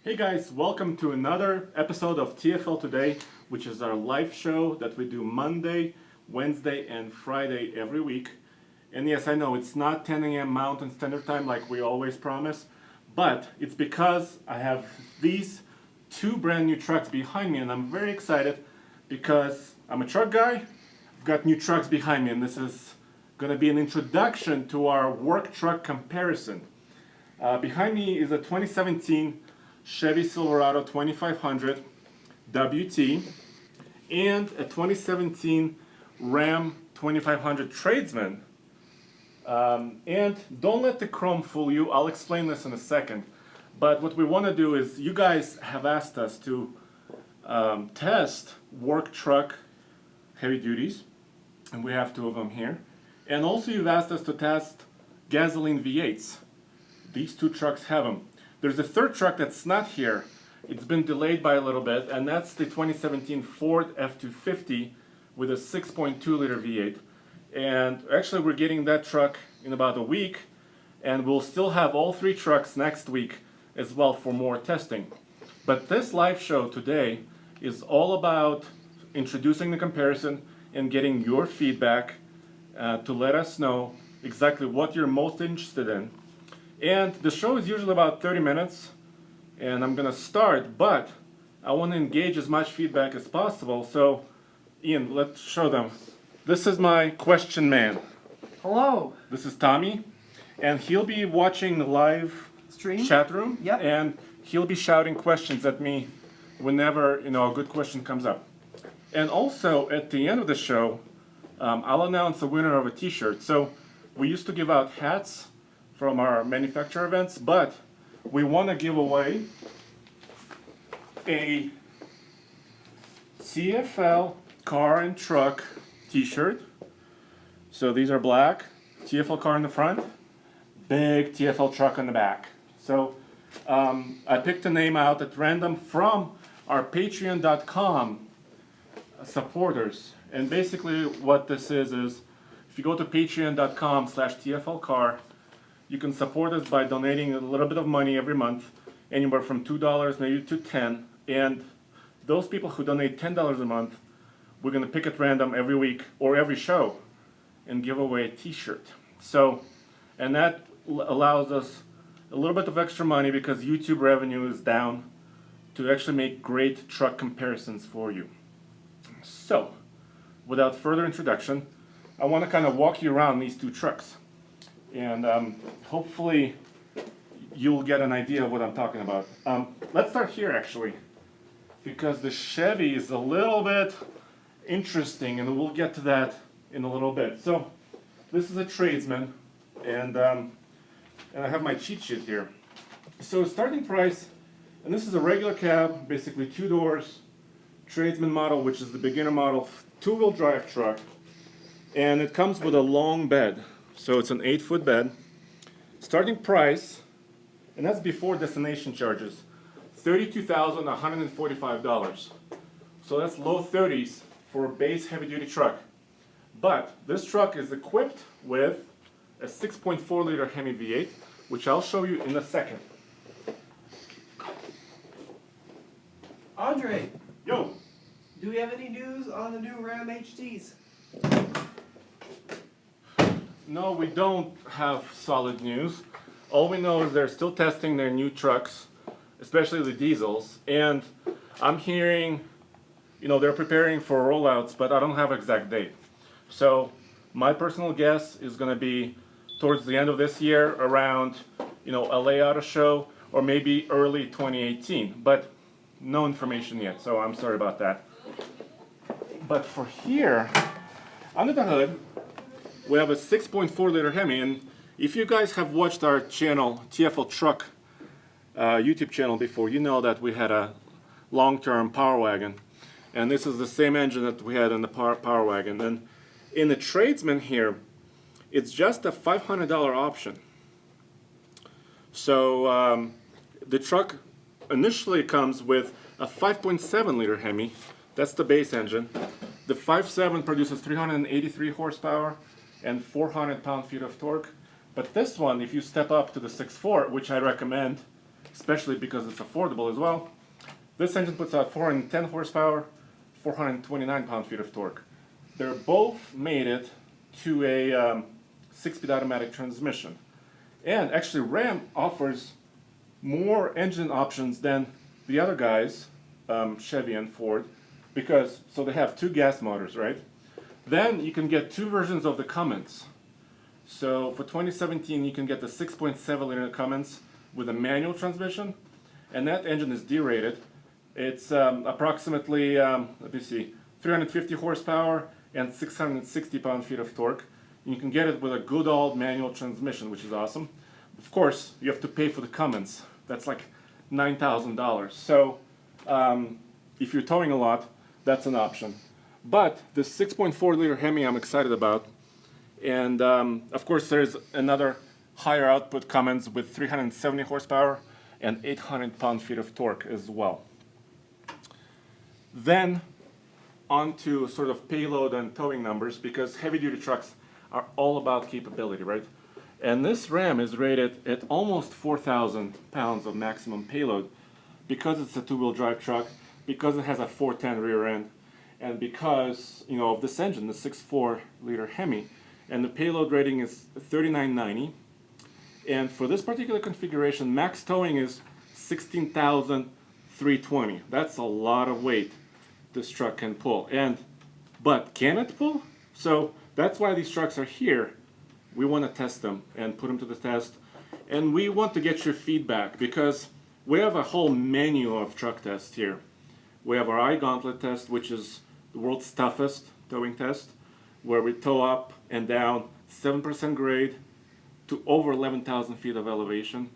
Hey guys, welcome to another episode of TFL Today, which is our live show that we do Monday, Wednesday, and Friday every week. And yes, I know it's not 10 a.m. Mountain Standard Time like we always promise, but it's because I have these two brand new trucks behind me, and I'm very excited because I'm a truck guy. I've got new trucks behind me, and this is going to be an introduction to our work truck comparison. Behind me is a 2017 Chevy Silverado 2500 WT and a 2017 Ram 2500 Tradesman. And don't let the chrome fool you, I'll explain this in a second. But what we want to do is, you guys have asked us to test work truck heavy duties, and we have two of them here. And also you've asked us to test gasoline V8s. These two trucks have them. There's a third truck that's not here. It's been delayed by a little bit, and that's the 2017 Ford F-250 with a 6.2 liter V8. And actually we're getting that truck in about a week, and we'll still have all three trucks next week as well for more testing. But this live show today is all about introducing the comparison and getting your feedback to let us know exactly what you're most interested in. And the show is usually about 30 minutes, and I'm gonna start, but I want to engage as much feedback as possible. So Ian, let's show them. This is my question man. Hello. This is Tommy, and he'll be watching the live Stream? chat room. Yep. And he'll be shouting questions at me whenever a good question comes up. And also at the end of the show, I'll announce the winner of a t-shirt. So we used to give out hats from our manufacturer events, but we want to give away a TFL car and truck t-shirt. So these are black, TFL car in the front, big TFL truck on the back. So I picked a name out at random from our patreon.com supporters. And basically what this is if you go to patreon.com/TFLcar, you can support us by donating a little bit of money every month, anywhere from $2 maybe to $10. And those people who donate $10 a month, we're going to pick at random every week or every show and give away a t-shirt. So, and that allows us a little bit of extra money because YouTube revenue is down to actually make great truck comparisons for you. So, without further introduction, I want to kind of walk you around these two trucks. And hopefully you'll get an idea of what I'm talking about. Let's start here actually, because the Chevy is a little bit interesting, and we'll get to that in a little bit. So this is a Tradesman, and I have my cheat sheet here. So starting price, and this is a regular cab, basically two doors, Tradesman model, which is the beginner model, two-wheel drive truck, and it comes with a long bed. So it's an 8-foot bed. Starting price, and that's before destination charges, $32,145. So that's low 30s for a base heavy-duty truck. But this truck is equipped with a 6.4 liter Hemi V8, which I'll show you in a second. Andre, Yo! do we have any news on the new Ram HTs? No, we don't have solid news. All we know is they're still testing their new trucks, especially the diesels. And I'm hearing, they're preparing for rollouts, but I don't have an exact date. So my personal guess is going to be towards the end of this year, around, LA Auto Show, or maybe early 2018. But no information yet, so I'm sorry about that. But for here, under the hood, we have a 6.4 liter Hemi, and if you guys have watched our channel, TFL Truck YouTube channel before, you know that we had a long-term Power Wagon, and this is the same engine that we had in the Power Wagon. And in the Tradesman here, it's just a $500 option. So the truck initially comes with a 5.7 liter Hemi. That's the base engine. The 5.7 produces 383 horsepower and 400 pound-feet of torque. But this one, if you step up to the 6.4, which I recommend, especially because it's affordable as well. This engine puts out 410 horsepower, 429 pound-feet of torque. They're both mated to a 6-speed automatic transmission. And actually Ram offers more engine options than the other guys, Chevy and Ford, because, so they have 2 gas motors, right? Then you can get 2 versions of the Cummins. So for 2017 you can get the 6.7 liter Cummins with a manual transmission, and that engine is derated. It's approximately, let me see, 350 horsepower and 660 pound-feet of torque. You can get it with a good old manual transmission, which is awesome. Of course, you have to pay for the Cummins. That's like $9,000. So if you're towing a lot, that's an option. But the 6.4 liter Hemi I'm excited about. And of course, there's another higher output Cummins with 370 horsepower and 800 pound-feet of torque as well. Then on to sort of payload and towing numbers, because heavy-duty trucks are all about capability, right? And this Ram is rated at almost 4,000 pounds of maximum payload because it's a 2-wheel drive truck, because it has a 410 rear end, and because, you know, of this engine, the 6.4 liter Hemi. And the payload rating is 3990. And for this particular configuration, max towing is 16,320. That's a lot of weight this truck can pull. But can it pull? So that's why these trucks are here. We want to test them and put them to the test. And we want to get your feedback, because we have a whole menu of truck tests here. We have our iGauntlet test, which is the world's toughest towing test, where we tow up and down 7% grade to over 11,000 feet of elevation.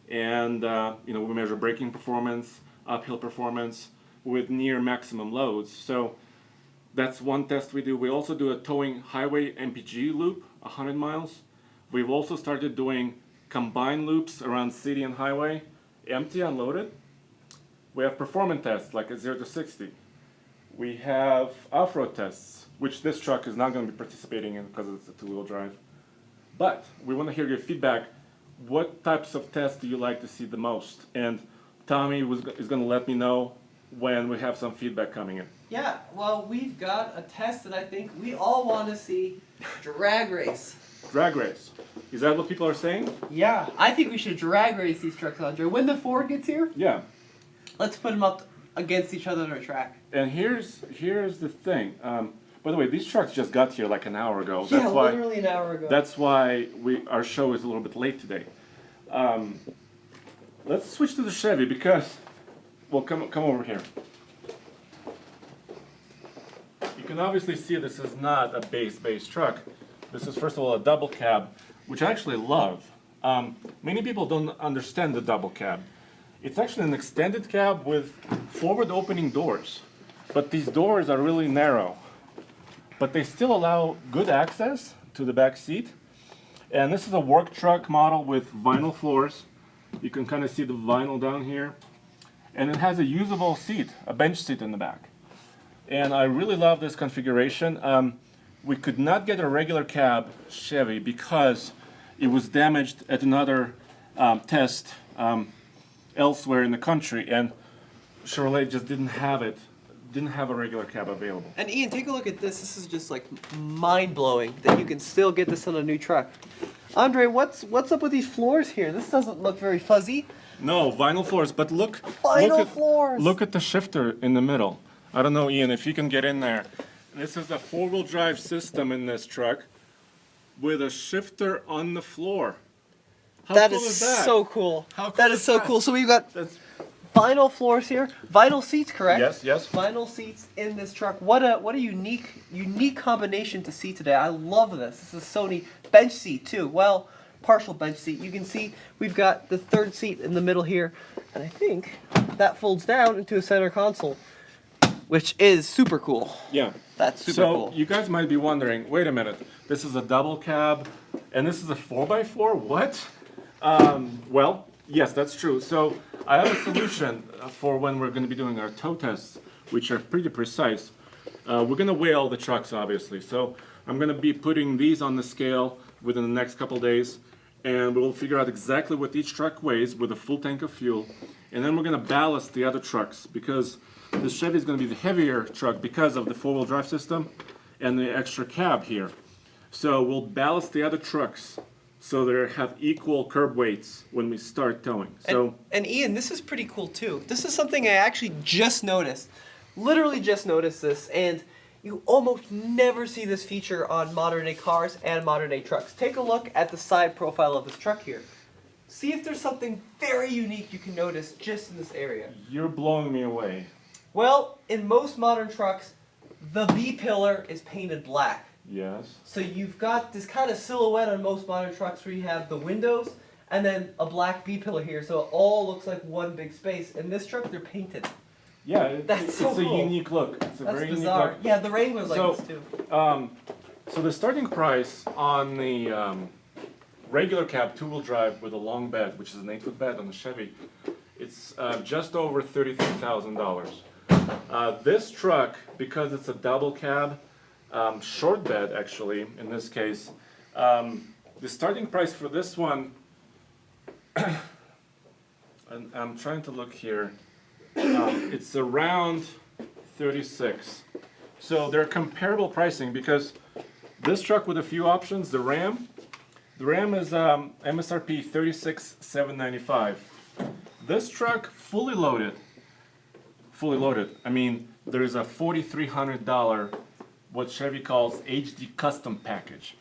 And you know, we measure braking performance, uphill performance with near maximum loads. So that's one test we do. We also do a towing highway MPG loop, 100 miles. We've also started doing combined loops around city and highway, empty, unloaded. We have performance tests like a 0 to 60. We have off-road tests, which this truck is not going to be participating in because it's a 2-wheel drive. But we want to hear your feedback. What types of tests do you like to see the most? And Tommy is going to let me know when we have some feedback coming in. Yeah, well, we've got a test that I think we all want to see. Drag race. Drag race. Is that what people are saying? Yeah, I think we should drag race these trucks, Andre. When the Ford gets here, Yeah. let's put them up against each other on a track. And here's the thing. By the way, these trucks just got here like an hour ago. Yeah, literally an hour ago. That's why our show is a little bit late today. Let's switch to the Chevy because, well, come over here. You can obviously see this is not a base truck. This is, first of all, a double cab, which I actually love. Many people don't understand the double cab. It's actually an extended cab with forward opening doors, but these doors are really narrow. But they still allow good access to the back seat. And this is a work truck model with vinyl floors. You can kind of see the vinyl down here. And it has a usable seat, a bench seat in the back. And I really love this configuration. We could not get a regular cab Chevy because it was damaged at another test elsewhere in the country, and Chevrolet just didn't have a regular cab available. And Ian, take a look at this. This is just like mind-blowing that you can still get this on a new truck. Andre, what's up with these floors here? This doesn't look very fuzzy. No, vinyl floors, but look Floors. Look at the shifter in the middle. I don't know, Ian, if you can get in there. This is a 4-wheel drive system in this truck with a shifter on the floor. How That cool is that? so cool. How cool That is so cool. So we've got vinyl floors here, vinyl seats, correct? Yes. Vinyl seats in this truck. What a unique combination to see today. I love this. This is Sony bench seat too. Well, partial bench seat. You can see we've got the third seat in the middle here, and I think that folds down into a center console, which is super cool. Yeah. That's super cool. So you guys might be wondering, wait a minute, this is a double cab and this is a 4x4? What? Well, yes, that's true. So I have a solution for when we're going to be doing our tow tests, which are pretty precise. We're going to weigh all the trucks, obviously. So I'm going to be putting these on the scale within the next couple days. and we'll figure out exactly what each truck weighs with a full tank of fuel, and then we're going to ballast the other trucks because this Chevy is going to be the heavier truck because of the four-wheel drive system and the extra cab here. So we'll ballast the other trucks so they have equal curb weights when we start towing. So and Ian, this is pretty cool too. This is something I actually just noticed. Literally just noticed this, and you almost never see this feature on modern day cars and modern day trucks. Take a look at the side profile of this truck here. See if there's something very unique you can notice just in this area. you're blowing me away. Well, in most modern trucks, the B-pillar is painted black. Yes. So you've got this kind of silhouette on most modern trucks where you have the windows and then a black B-pillar here, so it all looks like one big space. In this truck, they're painted. Yeah, That's so it's a cool. unique look. It's a That's very bizarre. unique look. Yeah, the Wrangler's like So, this too. So the starting price on the regular cab two-wheel drive with a long bed, which is an 8-foot bed on the Chevy, it's just over $33,000. This truck, because it's a double cab, short bed actually, in this case, the starting price for this one, and I'm trying to look here, it's around 36. So they're comparable pricing because this truck with a few options, the Ram is MSRP 36,795. This truck fully loaded, I mean, there's a $4,300 what Chevy calls HD custom package.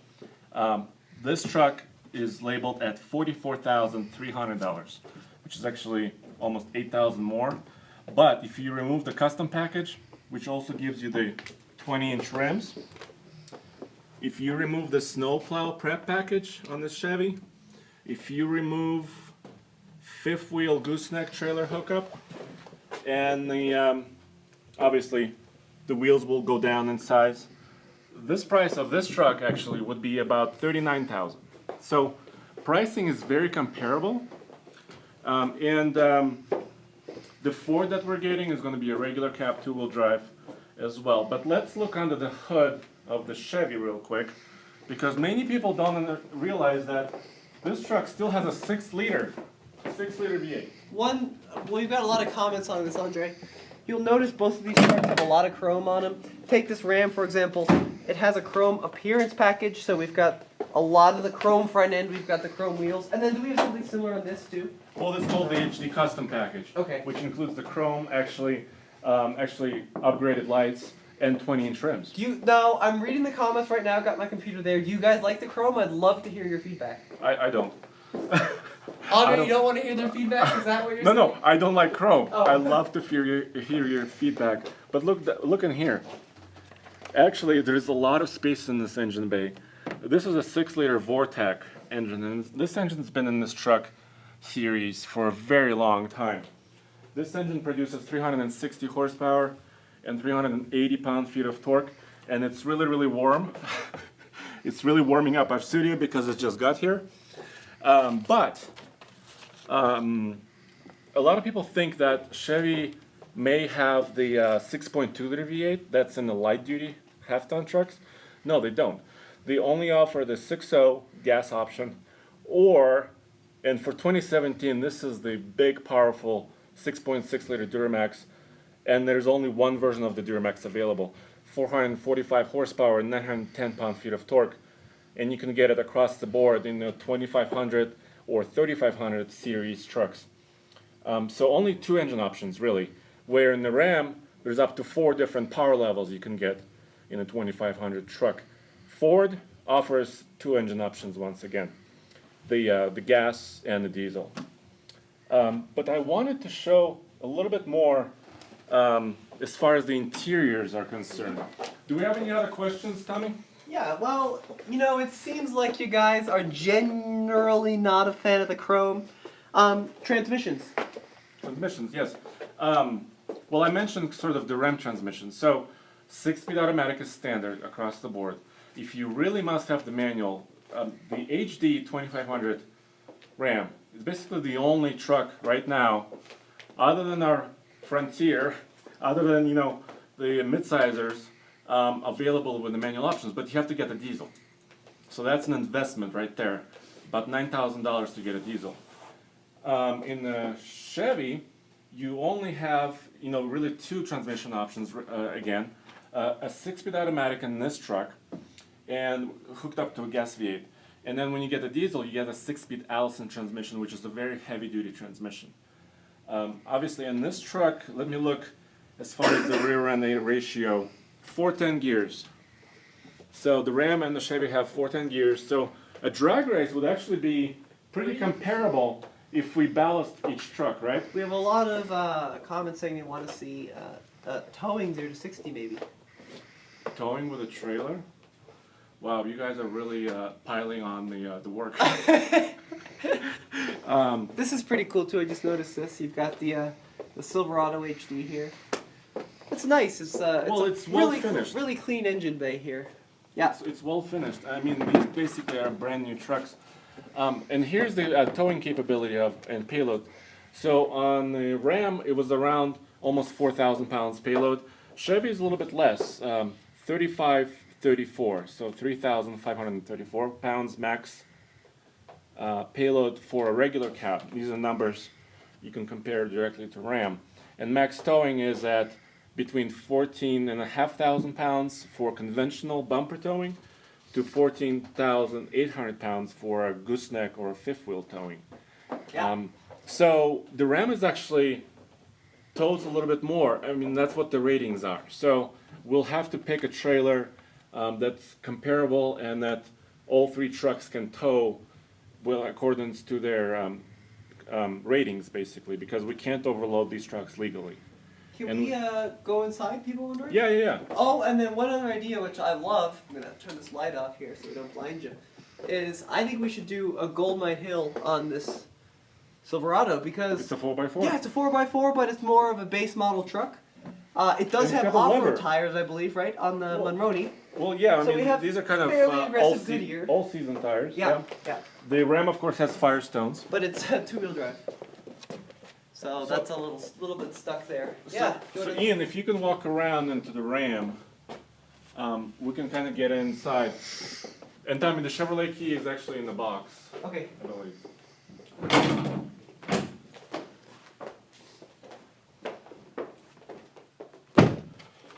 This truck is labeled at $44,300, which is actually almost $8,000 more. But if you remove the custom package, which also gives you the 20-inch rims, if you remove the snowplow prep package on this Chevy, if you remove fifth wheel gooseneck trailer hookup, and the obviously the wheels will go down in size, this price of this truck actually would be about $39,000. So pricing is very comparable, the Ford that we're getting is going to be a regular cab two-wheel drive as well. But let's look under the hood of the Chevy real quick, because many people don't realize that this truck still has a 6-liter V8. We've got a lot of comments on this, Andre. You'll notice both of these trucks have a lot of chrome on them. Take this Ram, for example. It has a chrome appearance package, so we've got a lot of the chrome front end, we've got the chrome wheels, and then do we have something similar on this too? Well, it's called the HD custom package, Okay. which includes the chrome, actually upgraded lights, and 20-inch rims. Now, I'm reading the comments right now, got my computer there. Do you guys like the chrome? I'd love to hear your feedback. I don't. Andre, you don't want to hear their feedback? Is that what you're saying? No, I don't like chrome. Oh. I love to hear your feedback. But look in here. Actually, there's a lot of space in this engine bay. This is a 6-liter Vortec engine, and this engine's been in this truck series for a very long time. This engine produces 360 horsepower and 380 pound-feet of torque, and it's really, really warm. It's really warming up our studio because it just got here. But a lot of people think that Chevy may have the 6.2-liter V8 that's in the light-duty half-ton trucks. No, they don't. They only offer the 6.0 gas option, and for 2017, this is the big, powerful 6.6-liter Duramax, and there's only one version of the Duramax available, 445 horsepower and 910 pound-feet of torque, and you can get it across the board in the 2500 or 3500 series trucks. So only 2 engine options, really, where in the Ram, there's up to 4 different power levels you can get in a 2500 truck. Ford offers 2 engine options once again, the gas and the diesel. But I wanted to show a little bit more as far as the interiors are concerned. Do we have any other questions, Tommy? Yeah, well, it seems like you guys are generally not a fan of the chrome. Transmissions. Transmissions, yes. Well, I mentioned sort of the Ram transmission. So 6-speed automatic is standard across the board. If you really must have the manual, the HD 2500 Ram is basically the only truck right now, other than our Frontier, other than the mid-sizers, available with the manual options. But you have to get the diesel. So that's an investment right there. about $9,000 to get a diesel. In the Chevy, you only have, really two transmission options again. A 6-speed automatic in this truck and hooked up to a gas V8. And then when you get the diesel, you get a 6-speed Allison transmission, which is a very heavy-duty transmission. Obviously, in this truck, let me look as far as the rear-end ratio. 410 gears. So the Ram and the Chevy have 410 gears. So a drag race would actually be pretty comparable if we ballast each truck, right? We have a lot of comments saying they want to see towing 0 to 60 maybe. Towing with a trailer? Wow, you guys are really piling on the work. This is pretty cool too. I just noticed this. You've got the Silverado HD here. It's nice. It's it's well really finished. really clean engine bay here. Yeah. It's well finished. I mean, these basically are brand new trucks. And here's the towing capability and payload. So on the Ram, it was around almost 4,000 pounds payload. Chevy is a little bit less, 3,534, so 3,534 pounds max payload for a regular cab. These are numbers you can compare directly to Ram. And max towing is at between 14,500 pounds for conventional bumper towing to 14,800 pounds for a gooseneck or a fifth wheel towing. Yeah. So the Ram is actually tows a little bit more. I mean, that's what the ratings are. So we'll have to pick a trailer that's comparable and that all three trucks can tow well according to their ratings, basically, because we can't overload these trucks legally. Can we go inside, people wondering? Yeah. Oh, and then one other idea, which I love, I'm going to turn this light off here so we don't blind you, is I think we should do a Gold Mine Hill on this Silverado because... It's a 4x4. Yeah, it's a 4x4, but it's more of a base model truck. It does And it's have got a off-road lever. tires, I believe, right, on the Monroney. Well, yeah, So we have these are kind of fairly aggressive Goodyear. all-season tires. Yeah. The Ram, of course, has Firestones. But it's two-wheel drive. So that's a little bit stuck there. So Ian, if you can walk around into the Ram, we can kind of get inside. And Tommy, the Chevrolet key is actually in the box, Okay. I believe.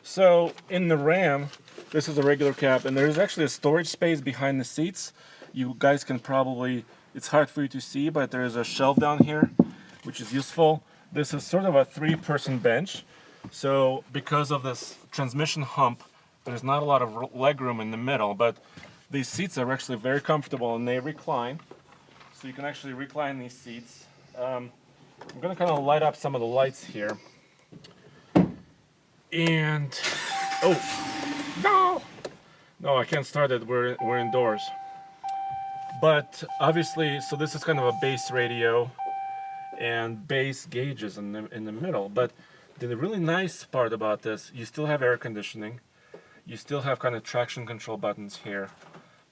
So in the Ram, this is a regular cab, and there's actually a storage space behind the seats. You guys can probably, it's hard for you to see, but there's a shelf down here, which is useful. This is sort of a 3-person bench. So because of this transmission hump, there's not a lot of leg room in the middle, but these seats are actually very comfortable and they recline. So you can actually recline these seats. I'm gonna kind of light up some of the lights here. And, no, I can't start it, we're indoors. But obviously, so this is kind of a base radio and base gauges in the middle. But the really nice part about this, you still have air conditioning. You still have kind of traction control buttons here.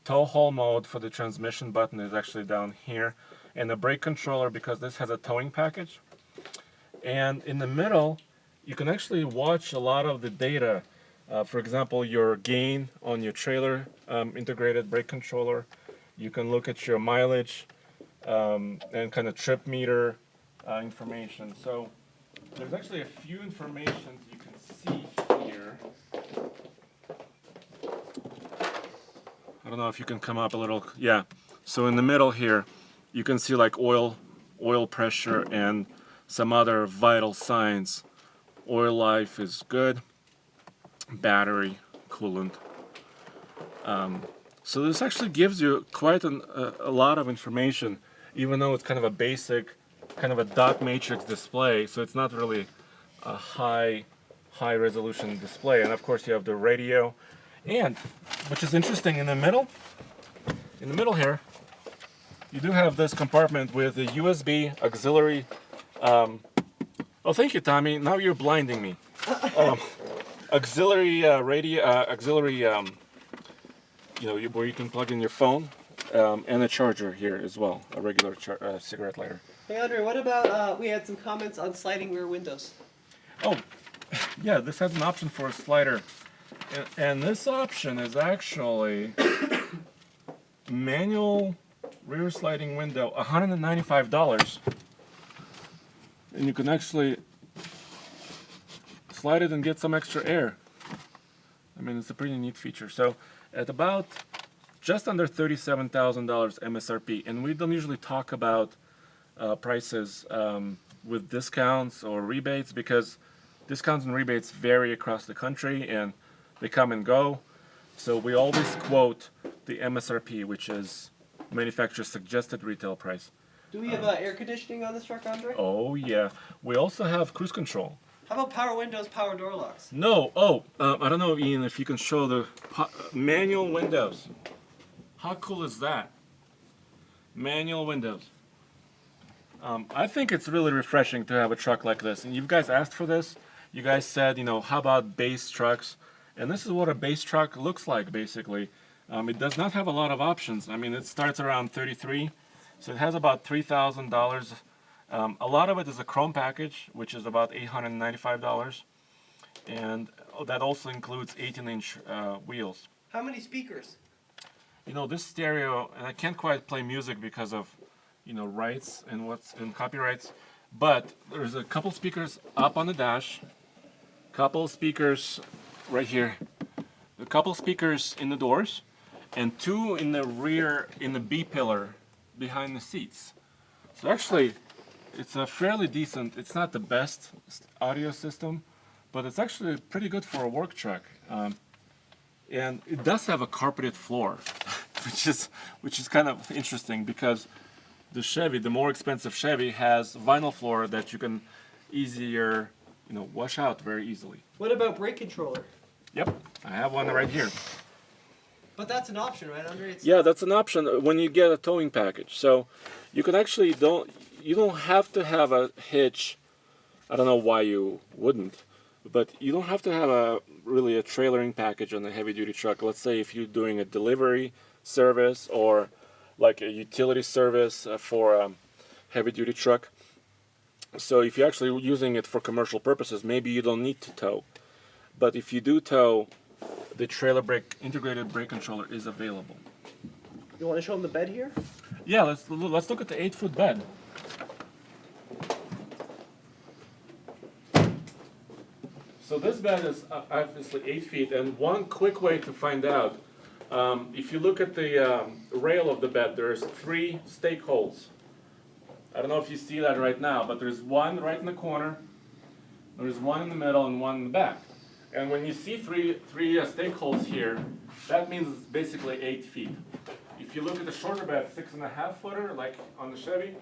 Tow haul mode for the transmission button is actually down here. And the brake controller, because this has a towing package. And in the middle, you can actually watch a lot of the data. For example, your gain on your trailer integrated brake controller. You can look at your mileage and kind of trip meter information. So there's actually a few information you can see here. I don't know if you can come up a little. Yeah. So in the middle here, you can see like oil pressure and some other vital signs. Oil life is good. Battery, coolant. So this actually gives you quite a lot of information, even though it's kind of a basic, kind of a dot matrix display. So it's not really a high resolution display. And of course you have the radio, and which is interesting, in the middle here, you do have this compartment with the USB auxiliary. Oh, thank you, Tommy. Now you're blinding me. Auxiliary radio, auxiliary, where you can plug in your phone, and a charger here as well, a regular cigarette lighter. Hey, Andre, what about, we had some comments on sliding rear windows. Oh, yeah, this has an option for a slider. And this option is actually manual rear sliding window, $195. And you can actually slide it and get some extra air. I mean, it's a pretty neat feature. So at about just under $37,000 MSRP, and we don't usually talk about prices with discounts or rebates because discounts and rebates vary across the country and they come and go. So we always quote the MSRP, which is manufacturer's suggested retail price. Do we have air conditioning on this truck, Andre? Oh yeah. We also have cruise control. How about power windows, power door locks? No. I don't know, Ian, if you can show the manual windows. How cool is that? Manual windows. I think it's really refreshing to have a truck like this. And you guys asked for this. You guys said, you know, how about base trucks? And this is what a base truck looks like, basically. It does not have a lot of options. I mean, it starts around $33,000, so it has about $3,000. A lot of it is a chrome package, which is about $895, and that also includes 18-inch wheels. How many speakers? You know, this stereo, and I can't quite play music because of, you know, rights and what's in copyrights, but there's a couple speakers up on the dash, couple speakers right here, a couple speakers in the doors, and two in the rear in the B pillar behind the seats. So actually, it's a fairly decent, it's not the best audio system, but it's actually pretty good for a work truck. And it does have a carpeted floor, which is kind of interesting because the Chevy, the more expensive Chevy, has vinyl floor that you can easier, you know, wash out very easily. What about brake controller? Yep, I have one right here. But that's an option, right, Andre? Yeah, that's an option when you get a towing package. So you can actually you don't have to have a hitch. I don't know why you wouldn't, but you don't have to have really a trailering package on a heavy duty truck. Let's say if you're doing a delivery service or like a utility service for a heavy duty truck. So if you're actually using it for commercial purposes, maybe you don't need to tow. But if you do tow, the trailer brake integrated brake controller is available. You want to show them the bed here? Yeah, let's look at the 8-foot bed. So this bed is obviously 8 feet, and one quick way to find out, if you look at the rail of the bed, there's 3 stake holes. I don't know if you see that right now, but there's one right in the corner, there's one in the middle, and one in the back. And when you see three stake holes here, that means it's basically 8 feet. If you look at the shorter bed, 6.5 footer, like on the Chevy,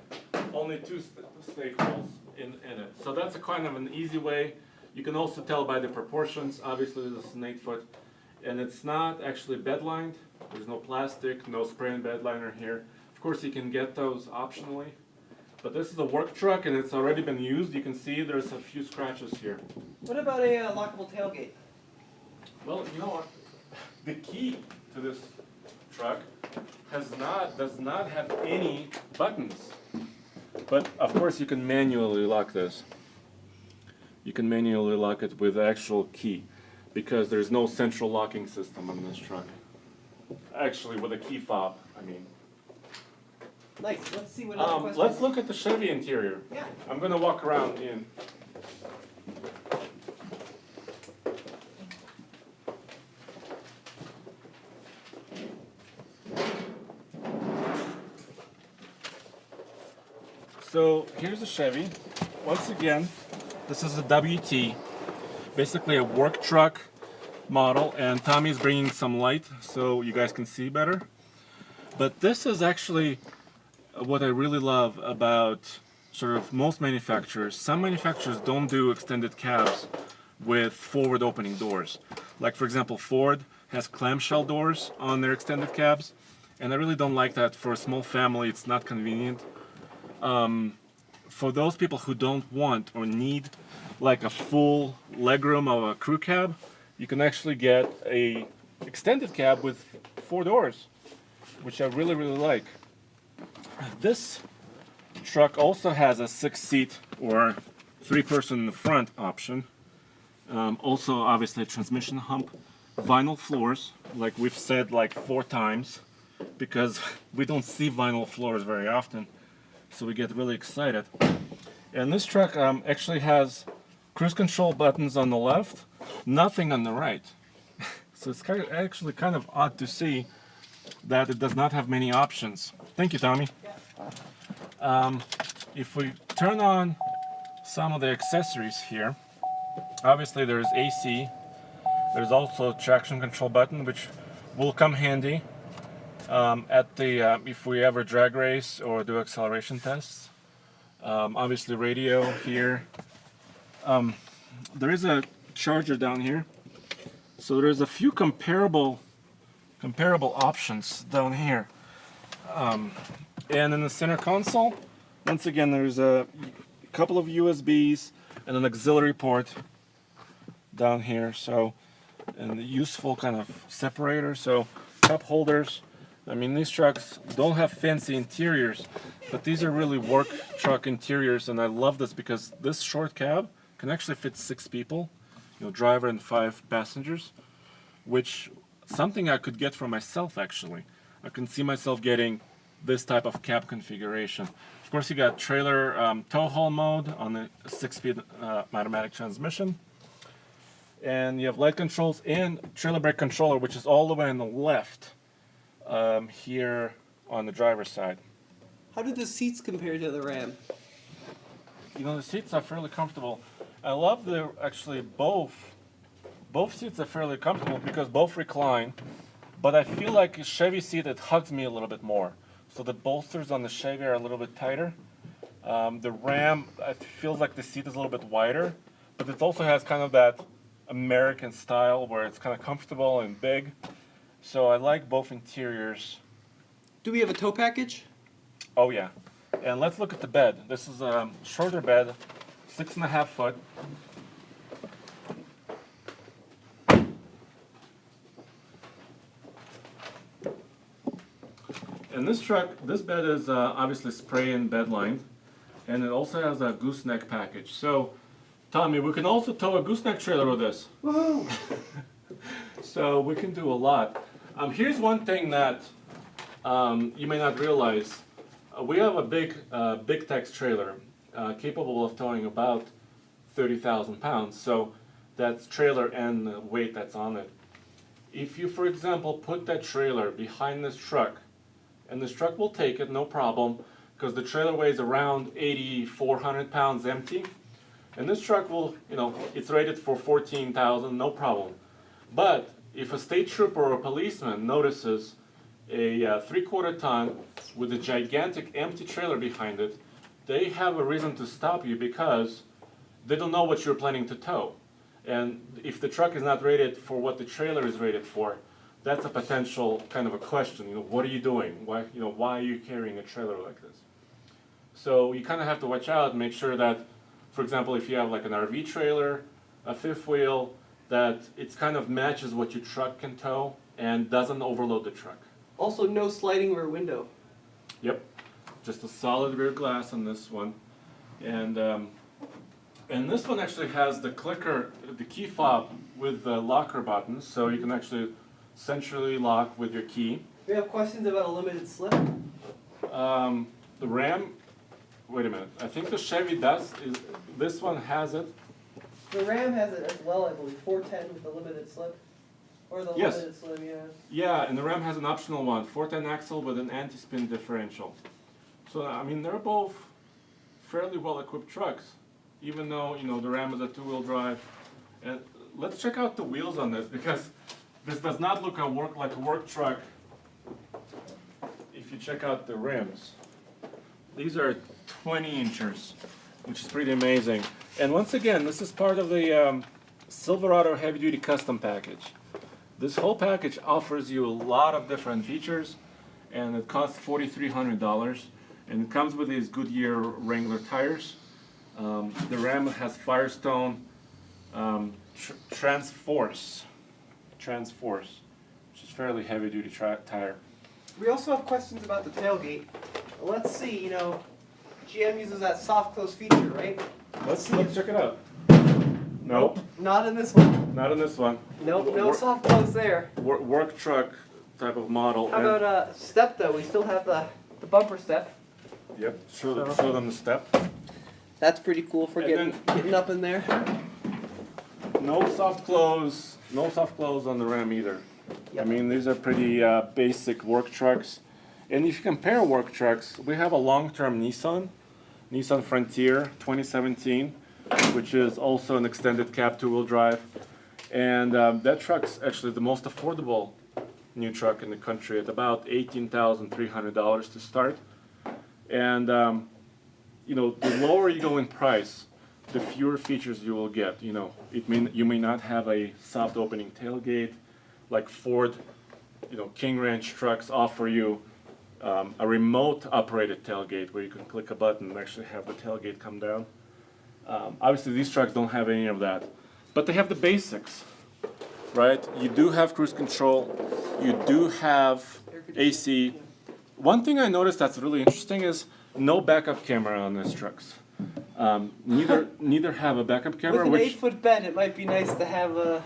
only 2 stake holes in it. So that's a kind of an easy way. You can also tell by the proportions. Obviously, this is an 8 foot, and it's not actually bed lined. There's no plastic, no spray and bed liner here. Of course, you can get those optionally. But this is a work truck and it's already been used. You can see there's a few scratches here. What about a lockable tailgate? Well, you know what? The key to this truck does not have any buttons. But of course you can manually lock this. You can manually lock it with the actual key because there's no central locking system on this truck. Actually, with a key fob, I mean. Nice. Let's see what other questions. Let's look at the Chevy interior. Yeah. I'm going to walk around in. So here's the Chevy. Once again, this is a WT, basically a work truck model, and Tommy's bringing some light so you guys can see better. But this is actually what I really love about sort of most manufacturers. Some manufacturers don't do extended cabs with forward opening doors. Like for example, Ford has clamshell doors on their extended cabs, and I really don't like that. For a small family, it's not convenient. For those people who don't want or need like a full legroom of a crew cab, you can actually get a extended cab with 4 doors, which I really, really like. This truck also has a 6-seat or 3-person in the front option. Also, obviously, a transmission hump, vinyl floors, like we've said like 4 times. because we don't see vinyl floors very often, so we get really excited. And this truck actually has cruise control buttons on the left, nothing on the right. So it's actually kind of odd to see that it does not have many options. Thank you, Tommy. If we turn on some of the accessories here, obviously there's AC. There's also a traction control button, which will come handy at the if we ever drag race or do acceleration tests. Obviously radio here. There is a charger down here, so there's a few comparable options down here. And in the center console, once again, there's a couple of USBs and an auxiliary port down here. So, and a useful kind of separator. So, cup holders. I mean, these trucks don't have fancy interiors, but these are really work truck interiors, and I love this because this short cab can actually fit 6 people, driver and 5 passengers, which something I could get for myself actually. I can see myself getting this type of cab configuration. Of course, you got trailer tow haul mode on the 6-speed automatic transmission, and you have light controls and trailer brake controller, which is all the way on the left here on the driver's side. How do the seats compare to the Ram? The seats are fairly comfortable. I love actually both seats are fairly comfortable because both recline, but I feel like a Chevy seat, it hugs me a little bit more. So the bolsters on the Chevy are a little bit tighter. The Ram, it feels like the seat is a little bit wider, but it also has kind of that American style where it's kind of comfortable and big. So I like both interiors. Do we have a tow package? Oh yeah. And let's look at the bed. This is a shorter bed, 6.5 foot. And this bed is obviously spray and bed lined, and it also has a gooseneck package. So, Tommy, we can also tow a gooseneck trailer with this. Woohoo! So we can do a lot. Here's one thing that you may not realize. We have a big tex trailer capable of towing about 30,000 pounds. So that's trailer and the weight that's on it. If you, for example, put that trailer behind this truck, and this truck will take it, no problem, because the trailer weighs around 8,400 pounds empty. And this truck will, it's rated for 14,000, no problem. But if a state trooper or a policeman notices a 3/4 ton with a gigantic empty trailer behind it, they have a reason to stop you because they don't know what you're planning to tow. And if the truck is not rated for what the trailer is rated for, that's a potential kind of a question. What are you doing? Why are you carrying a trailer like this? So you kind of have to watch out and make sure that, for example, if you have like an RV trailer, a fifth wheel, that it kind of matches what your truck can tow and doesn't overload the truck. Also, no sliding rear window. Yep, just a solid rear glass on this one, and this one actually has the clicker, the key fob with the locker buttons, so you can actually centrally lock with your key. We have questions about a limited slip. The Ram, wait a minute, I think the Chevy does, this one has it. The Ram has it as well, I believe, 410 with the limited slip. Or the Yes. limited slip, yeah. Yeah, and the Ram has an optional one, 410 axle with an anti-spin differential. So, I mean, they're both fairly well-equipped trucks, even though, the Ram is a 2-wheel drive. And let's check out the wheels on this, because this does not look like a work truck if you check out the rims. These are 20 inchers, which is pretty amazing. And once again, this is part of the Silverado Heavy Duty Custom Package. This whole package offers you a lot of different features, and it costs $4,300. And it comes with these Goodyear Wrangler tires. The Ram has Firestone Transforce, which is fairly heavy duty tire. We also have questions about the tailgate. Let's see, GM uses that soft close feature, right? Let's check it out. Nope. Not in this one. Not in this one. Nope, no soft close there. Work truck type of model. How and- about step though? We still have the bumper step. Yep. Show So- them the step. That's pretty cool for And getting up in there. No soft close. No soft close on the Ram either. Yep. I mean, these are pretty basic work trucks. And if you compare work trucks, we have a long-term Nissan Frontier 2017, which is also an extended cab two-wheel drive. And that truck's actually the most affordable new truck in the country at about $18,300 to start. And you know, the lower you go in price, the fewer features you will get. You know, you may not have a soft opening tailgate, like Ford, you know, King Ranch trucks offer you a remote operated tailgate where you can click a button and actually have the tailgate come down. Obviously, these trucks don't have any of that, but they have the basics, right? You do have cruise control, you do have AC. One thing I noticed that's really interesting is no backup camera on these trucks. Neither have a backup camera, With an which 8-foot bed, it might be nice to have a.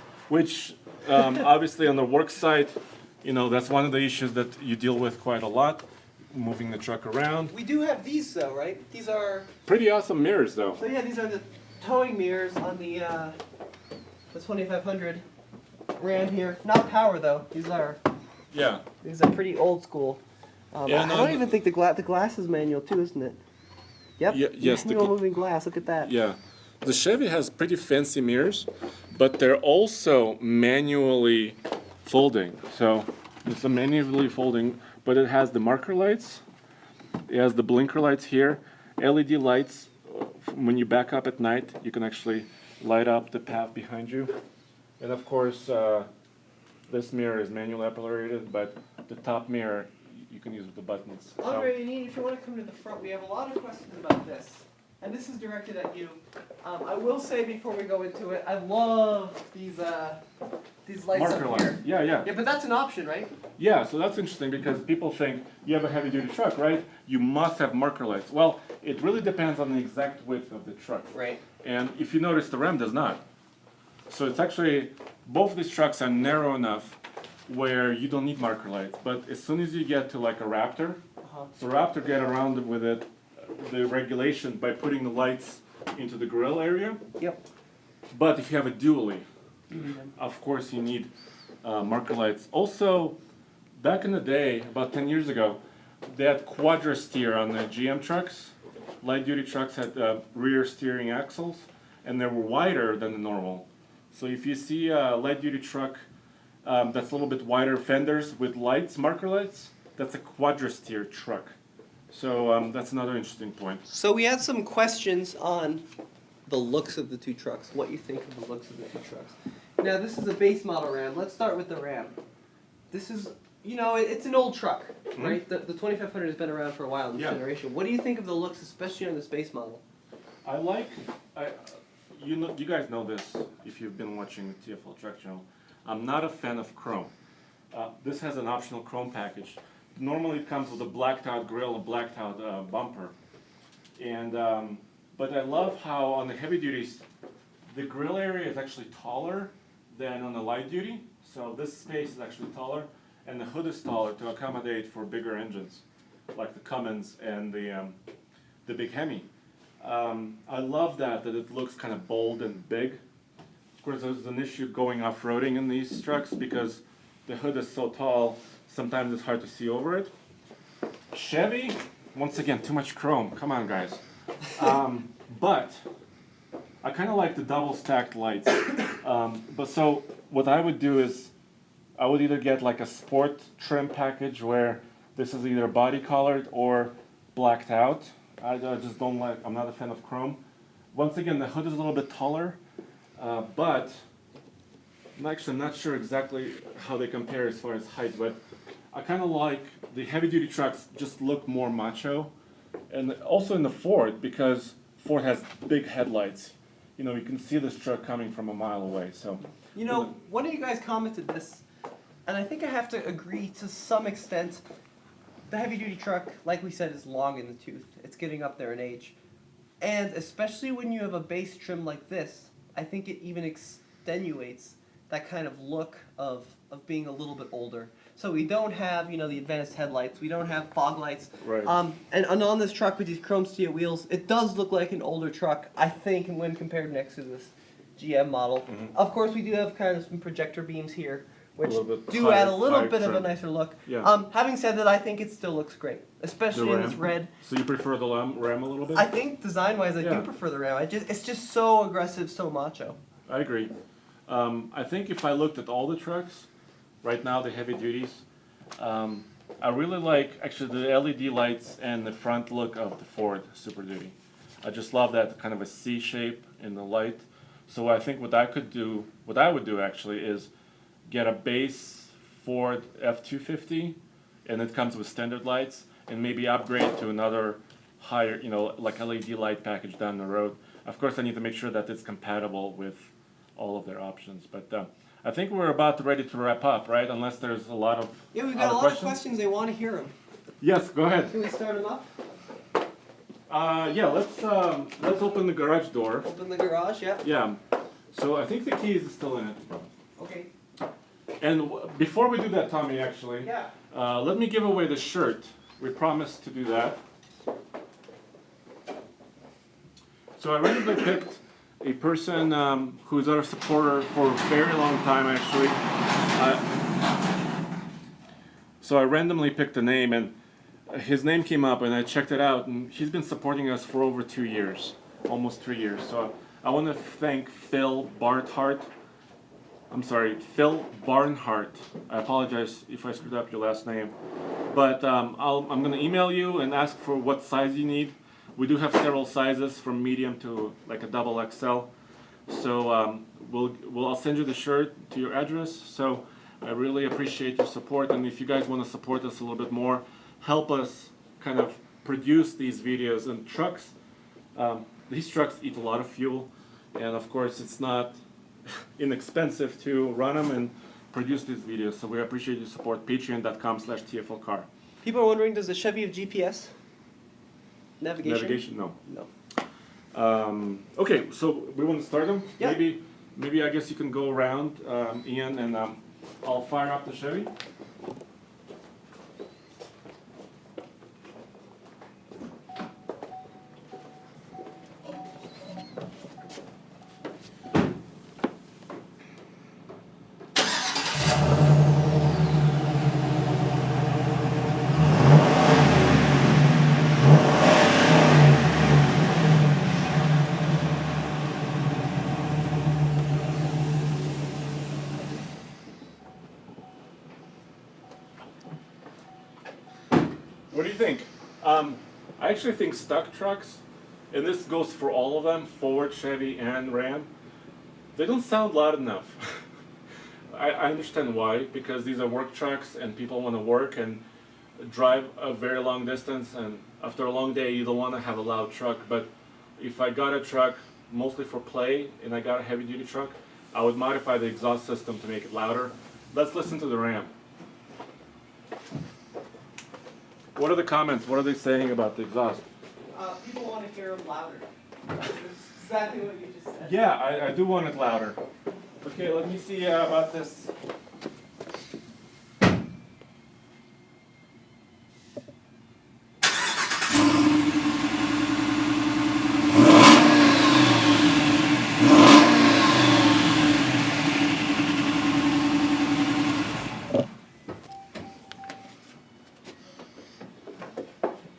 obviously on the work site, you know, that's one of the issues that you deal with quite a lot, moving the truck around. We do have these though, right? These are. Pretty awesome mirrors though. So yeah, these are the towing mirrors on the 2500 Ram here. Not power though. These are Yeah. pretty old school. Yeah, I no, don't no. even think the glass is manual too, isn't it? Yep. Yes, Manual moving glass. Look at that. Yeah. The Chevy has pretty fancy mirrors, but they're also manually folding. So it's a manually folding, but it has the marker lights. It has the blinker lights here. LED lights, when you back up at night, you can actually light up the path behind you. And of course, this mirror is manually operated, but the top mirror you can use with the buttons. So- Andre, if you want to come to the front, we have a lot of questions about this. And this is directed at you. I will say before we go into it, I love these lights Marker up lights. here. Yeah. Yeah, but that's an option, right? Yeah, so that's interesting because people think you have a heavy duty truck, right? You must have marker lights. Well, it really depends on the exact width of the truck. Right. And if you notice, the Ram does not. So it's actually, both of these trucks are narrow enough where you don't need marker lights. But as soon as you get to like a Raptor, so Raptor get around with it, the regulation by putting the lights into the grill area. Yep. But if you have a dually, of course you need marker lights. Also, back in the day, about 10 years ago, they had quadra steer on the GM trucks. Light duty trucks had rear steering axles, and they were wider than the normal. So if you see a light duty truck that's a little bit wider fenders with lights, marker lights, that's a quadra steer truck. So that's another interesting point. So we had some questions on the looks of the two trucks. What you think of the looks of the two trucks. Now this is a base model Ram. Let's start with the Ram. This is, you know, it's an old truck, right? The 2500 has been around for a while in this generation. What do you think of the looks, especially on this base model? You guys know this if you've been watching the TFL Truck Channel. I'm not a fan of chrome. This has an optional chrome package. Normally it comes with a blacked out grille, a blacked out bumper. And but I love how on the heavy duties, the grill area is actually taller than on the light duty. So this space is actually taller, and the hood is taller to accommodate for bigger engines, like the Cummins and the big Hemi. I love that it looks kind of bold and big. Of course, there's an issue going off-roading in these trucks because the hood is so tall, sometimes it's hard to see over it. Chevy, once again, too much chrome. Come on, guys. But I kind of like the double stacked lights. But so what I would do is I would either get like a sport trim package where this is either body colored or blacked out. I just don't like, I'm not a fan of chrome. Once again, the hood is a little bit taller, but I'm actually not sure exactly how they compare as far as height, but I kind of like the heavy duty trucks just look more macho. And also in the Ford, because Ford has big headlights. You know, you can see this truck coming from a mile away, so. You know, one of you guys commented this, and I think I have to agree to some extent. The heavy duty truck, like we said, is long in the tooth. It's getting up there in age. And especially when you have a base trim like this, I think it even extenuates that kind of look of being a little bit older. So we don't have, you know, the advanced headlights. We don't have fog lights. Right. And on this truck with these chrome steel wheels, it does look like an older truck, I think, when compared next to this GM model. Mm-hmm. Of course, we do have kind of some projector beams here, which little bit do add a higher- little higher bit of a trim. nicer look. Yeah. Having said that, I think it still looks great, especially in this red. So you prefer the Ram a little bit? I think design-wise, I Yeah. do prefer the Ram. It's just so aggressive, so macho. I agree. I think if I looked at all the trucks, right now the heavy duties, I really like actually the LED lights and the front look of the Ford Super Duty. I just love that kind of a C shape in the light. So I think what I would do actually is get a base Ford F-250, and it comes with standard lights, and maybe upgrade to another higher, you know, like LED light package down the road. Of course, I need to make sure that it's compatible with all of their options. But I think we're about ready to wrap up, right? Unless there's a lot of Yeah, we've got a other lot questions. of questions. They want to hear them. Yes, go ahead. Can we start them up? Yeah, let's open the garage door. Open the garage, yeah. Yeah. So I think the key is still in it. Okay. And before we do that, Tommy, actually, Yeah. let me give away the shirt. We promised to do that. So I randomly picked a person who's our supporter for a very long time, actually. So I randomly picked a name, and his name came up, and I checked it out, and he's been supporting us for over 2 years, almost 3 years. So I want to thank Phil Barnhart. Phil Barnhart. I apologize if I screwed up your last name, but I'm going to email you and ask for what size you need. We do have several sizes from medium to like a double XL. So I'll send you the shirt to your address. So I really appreciate your support, and if you guys want to support us a little bit more, help us kind of produce these videos. And trucks, these trucks eat a lot of fuel, and of course it's not inexpensive to run them and produce these videos. So we appreciate your support. Patreon.com/TFLcar. People are wondering, does the Chevy have GPS? Navigation? No. No. Okay, so we want to start them. Yeah. Maybe I guess you can go around, Ian, and I'll fire up the Chevy. What do you think? I actually think stock trucks, and this goes for all of them, Ford, Chevy, and Ram, they don't sound loud enough. I understand why, because these are work trucks and people want to work and drive a very long distance, and after a long day you don't want to have a loud truck. But if I got a truck mostly for play and I got a heavy duty truck, I would modify the exhaust system to make it louder. Let's listen to the Ram. What are the comments? What are they saying about the exhaust? People want to hear them louder. That's exactly what you just said. Yeah, I do want it louder. Okay, let me see about this.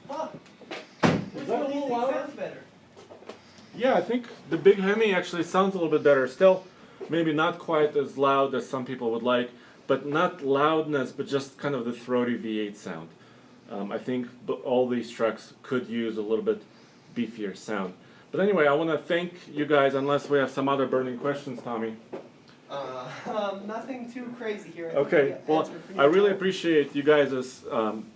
Huh. Is that a little louder? Sounds better. Yeah, I think the big Hemi actually sounds a little bit better. Still, maybe not quite as loud as some people would like, but not loudness, but just kind of the throaty V8 sound. I think all these trucks could use a little bit beefier sound. But anyway, I want to thank you guys, unless we have some other burning questions, Tommy. Nothing too crazy here. Okay, well, I really appreciate you guys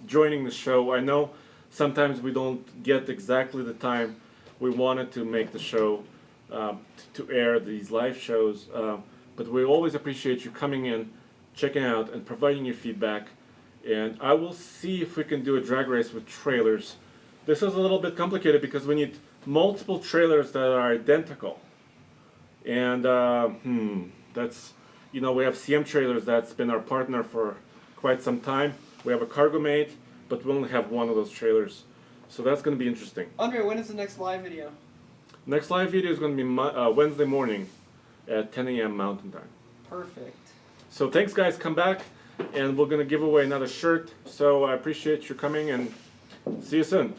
joining the show. I know sometimes we don't get exactly the time we wanted to make the show, to air these live shows, but we always appreciate you coming in, checking out, and providing your feedback. And I will see if we can do a drag race with trailers. This is a little bit complicated because we need multiple trailers that are identical. And that's, you know, we have CM Trailers that's been our partner for quite some time. We have a cargo mate, but we only have one of those trailers. So that's going to be interesting. Andre, when is the next live video? Next live video is going to be Wednesday morning at 10 a.m. Mountain Time. Perfect. So thanks guys, come back and we're going to give away another shirt. So I appreciate you coming and see you soon.